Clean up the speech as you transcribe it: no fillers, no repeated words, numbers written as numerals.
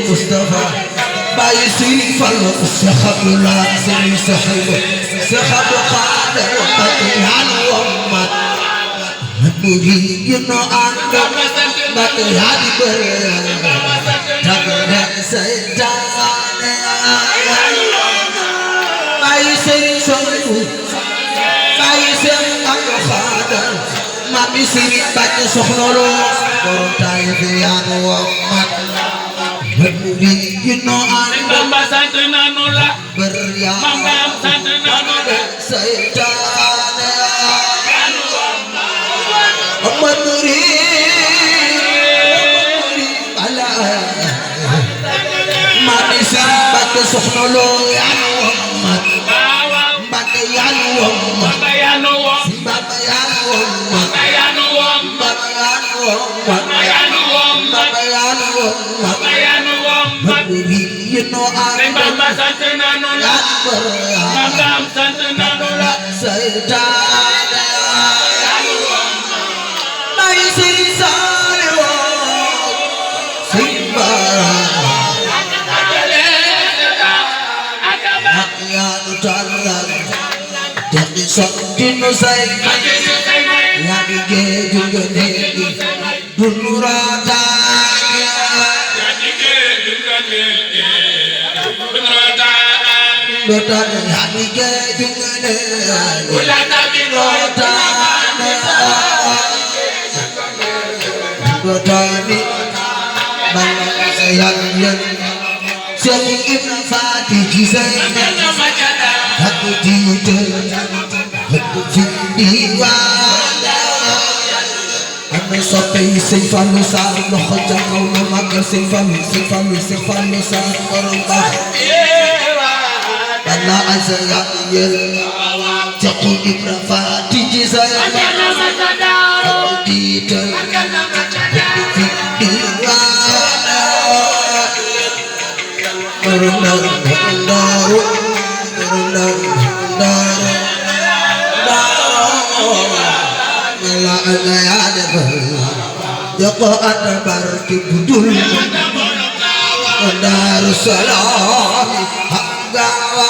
Mustafa Baye Serigne Fallou Cheikh Abdoulaye Serigne Cheikh Abdou Khader Bakyan Wammat Murid no ando Bakyan Takde Sayyidane Baye Serigne Fallou Baye Serigne Abdou Khader Mami Serigne Bakye Soxnolo Borom Taïf Yan Wammat Murid no ando Bamba sant nanu la Berya Bamba sant nanu la Sayyidane Yanu Muhammad ala Mami Serigne Bakye Soxna Lo Yanu Muhammad Bakye Yanu Muhammad Bamba yanu wam Baba Yanu Muhammad Bamba yanu wam Baba Yanu Muhammad Bamba yanu wam Baba Yanu Muhammad Bamba yanu wam Murid no Sëñ Bamba sant nanu la Bamba sant nanu la Sayyidane Yanu wam Baye Serigne Saliou Serigne Bara Yanu Tarlal Jadi Sabdino Say Yadi Geju Genegi Bunurata Dota Yadi Geju Genegi Bunurata Dota Ni Bala Sayan Sering Ibn Fatih Jisay Aku diutel Aku diwala Ame soppey Sëñ Fallu Sarr loxo ca kaw na màggal Sëñ Fallu Sarr borom baax Balla asa yel Caqu Ibra Faati Jisay Aku diutel Aku diwala Joko ada barki budul Darussalam Hanggawa